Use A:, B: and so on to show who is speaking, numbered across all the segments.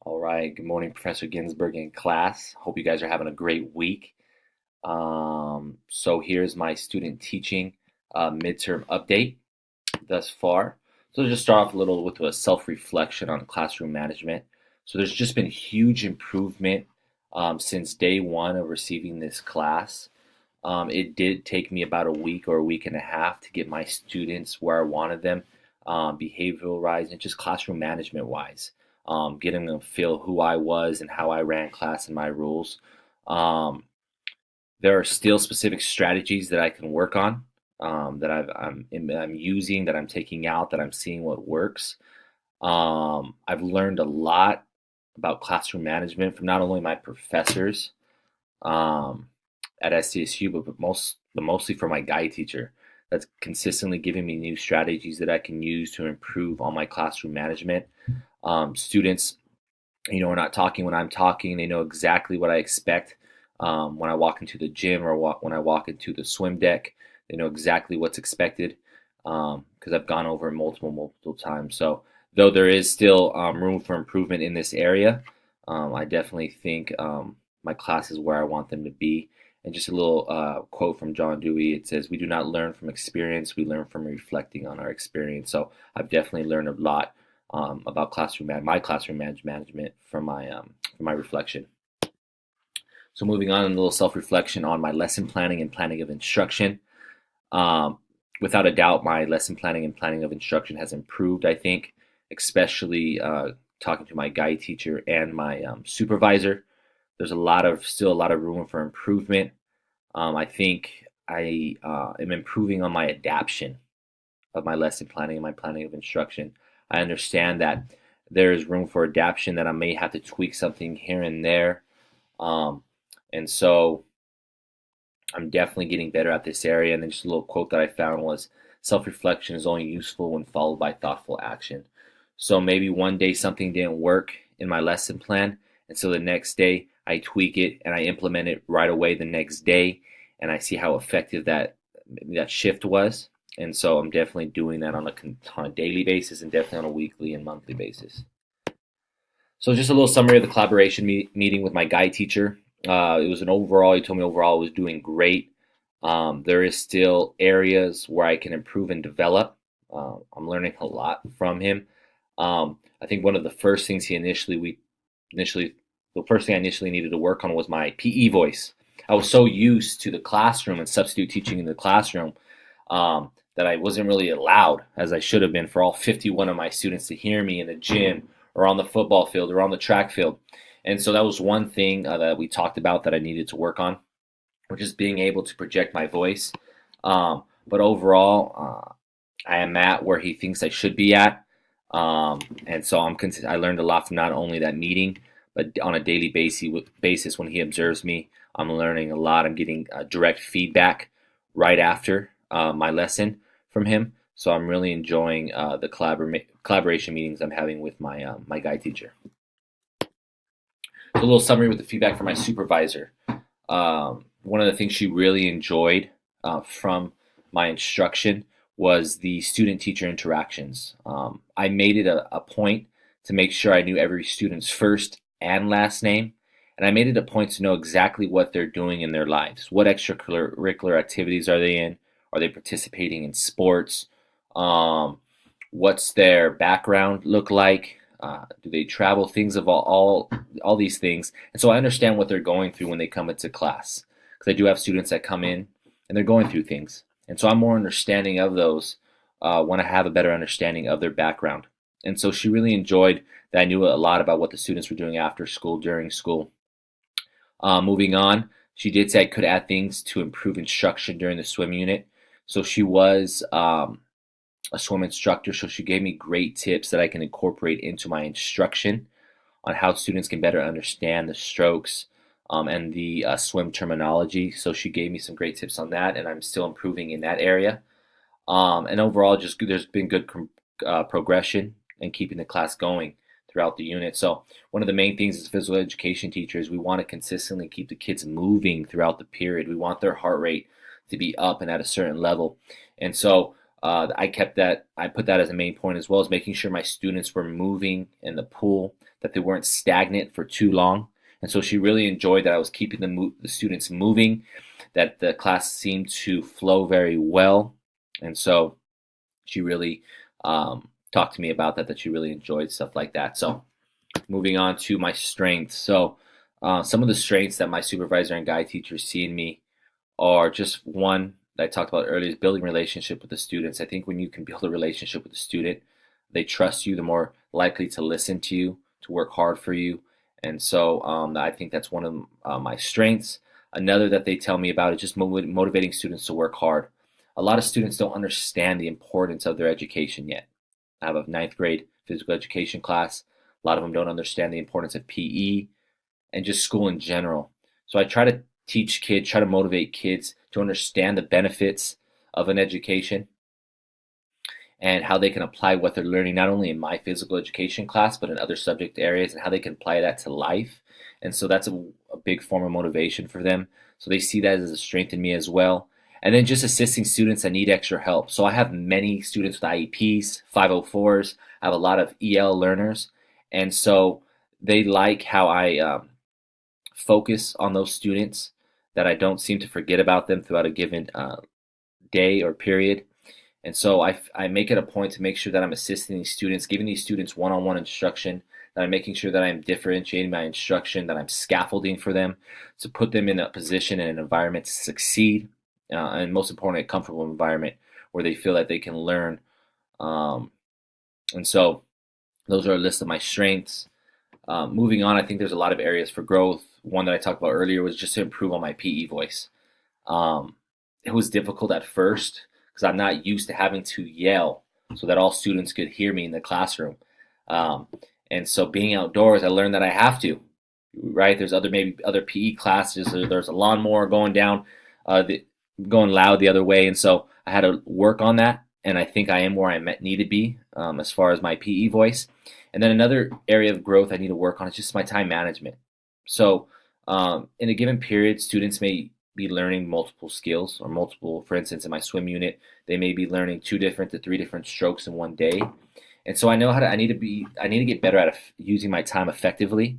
A: All right. Good morning, Professor Ginsburg and class. Hope you guys are having a great week. So here's my student teaching midterm update thus far. So let's just start off a little with a self-reflection on classroom management. So there's just been huge improvement since day one of receiving this class. It did take me about a week or a week and a half to get my students where I wanted them, behavioral wise and just classroom management wise, getting them to feel who I was and how I ran class and my rules. Um, there are still specific strategies that I can work on, that I'm using, that I'm taking out, that I'm seeing what works. I've learned a lot about classroom management from not only my professors, um, at SDSU, but mostly for my guide teacher. That's consistently giving me new strategies that I can use to improve on my classroom management. Students, are not talking when I'm talking. They know exactly what I expect when I walk into the gym or when I walk into the swim deck. They know exactly what's expected because I've gone over it multiple times. So, though there is still room for improvement in this area, I definitely think my class is where I want them to be. And just a little quote from John Dewey. It says, "We do not learn from experience; we learn from reflecting on our experience." So I've definitely learned a lot about my classroom management from my reflection. So moving on, a little self-reflection on my lesson planning and planning of instruction. Um, Without a doubt, my lesson planning and planning of instruction has improved. I think, especially talking to my guide teacher and my supervisor. There's still a lot of room for improvement. I think I am improving on my adaptation of my lesson planning and my planning of instruction. I understand that there is room for adaptation, that I may have to tweak something here and there. Um, and so I'm definitely getting better at this area. And then just a little quote that I found was, self reflection is only useful when followed by thoughtful action. So maybe one day something didn't work in my lesson plan. And so the next day I tweak it and I implement it right away the next day. And I see how effective that shift was. And so I'm definitely doing that on a daily basis and definitely on a weekly and monthly basis. So just a little summary of the collaboration meeting with my guide teacher. It was an overall. He told me overall it was doing great. There is still areas where I can improve and develop. I'm learning a lot from him. I think one of the first things initially the first thing I initially needed to work on was my PE voice. I was so used to the classroom and substitute teaching in the classroom, that I wasn't really allowed, as I should have been, for all 51 of my students to hear me in the gym or on the football field or on the track field. And so that was one thing that we talked about that I needed to work on, which is being able to project my voice. But overall, I am at where he thinks I should be at. And so I learned a lot from not only that meeting, but on a daily basis when he observes me, I'm learning a lot. I'm getting direct feedback right after my lesson from him. So I'm really enjoying the collaboration meetings I'm having with my guide teacher. A little summary with the feedback from my supervisor. One of the things she really enjoyed from my instruction was the student-teacher interactions. I made it a point to make sure I knew every student's first and last name, and I made it a point to know exactly what they're doing in their lives. What extracurricular activities are they in? Are they participating in sports? What's their background look like? Do they travel? Things of all these things. And so I understand what they're going through when they come into class, because I do have students that come in and they're going through things. And so I'm more understanding of those when I have a better understanding of their background. And so she really enjoyed that I knew a lot about what the students were doing after school, during school. Moving on, she did say I could add things to improve instruction during the swim unit. So she was a swim instructor, so she gave me great tips that I can incorporate into my instruction on how students can better understand the strokes and the swim terminology. So she gave me some great tips on that, and I'm still improving in that area. And overall, just there's been good progression and keeping the class going throughout the unit. So one of the main things as physical education teachers, we want to consistently keep the kids moving throughout the period. We want their heart rate to be up and at a certain level. And so I put that as a main point, as well as making sure my students were moving in the pool, that they weren't stagnant for too long. And so she really enjoyed that I was keeping the students moving, that the class seemed to flow very well. And so she really talked to me about that she really enjoyed stuff like that. So moving on to my strengths. So some of the strengths that my supervisor and guide teachers see in me are just one that I talked about earlier, is building relationship with the students. I think when you can build a relationship with the student, they trust you, they're more likely to listen to you, to work hard for you. And so I think that's one of my strengths. Another that they tell me about is just motivating students to work hard. A lot of students don't understand the importance of their education yet. I have a ninth grade physical education class. A lot of them don't understand the importance of PE and just school in general. So I try to teach kids, try to motivate kids to understand the benefits of an education and how they can apply what they're learning, not only in my physical education class, but in other subject areas, and how they can apply that to life. And so that's a big form of motivation for them. So they see that as a strength in me as well. And then just assisting students that need extra help. So I have many students with IEPs, 504s. I have a lot of EL learners. And so they like how I focus on those students, that I don't seem to forget about them throughout a given day or period. And so I make it a point to make sure that I'm assisting these students, giving these students one-on-one instruction, that I'm making sure that I'm differentiating my instruction, that I'm scaffolding for them to put them in a position and an environment to succeed, and most importantly, a comfortable environment where they feel that they can learn. And so those are a list of my strengths. Moving on, I think there's a lot of areas for growth. One that I talked about earlier was just to improve on my PE voice. It was difficult at first because I'm not used to having to yell so that all students could hear me in the classroom. And so being outdoors, I learned that I have to, right? There's maybe other PE classes. There's a lawnmower going down, going loud the other way. And so I had to work on that. And I think I am where I need to be as far as my PE voice. And then another area of growth I need to work on is just my time management. So in a given period, students may be learning multiple skills or multiple, for instance, in my swim unit, they may be learning 2 different to 3 different strokes in one day. And so I know I need to get better at using my time effectively,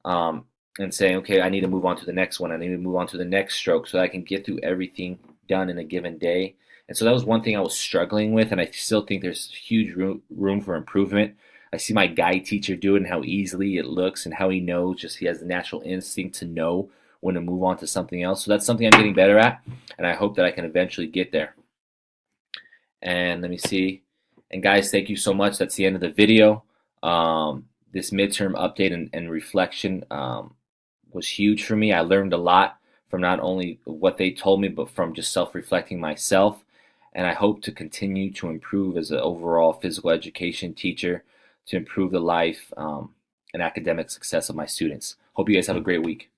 A: and saying, okay, I need to move on to the next one. I need to move on to the next stroke so that I can get through everything done in a given day. And so that was one thing I was struggling with, and I still think there's huge room for improvement. I see my guide teacher do it and how easily it looks and how he knows, just he has the natural instinct to know when to move on to something else. So that's something I'm getting better at, and I hope that I can eventually get there. And let me see. And guys, thank you so much. That's the end of the video. This midterm update and reflection was huge for me. I learned a lot from not only what they told me, but from just self-reflecting myself. And I hope to continue to improve as an overall physical education teacher, to improve the life and academic success of my students. Hope you guys have a great week.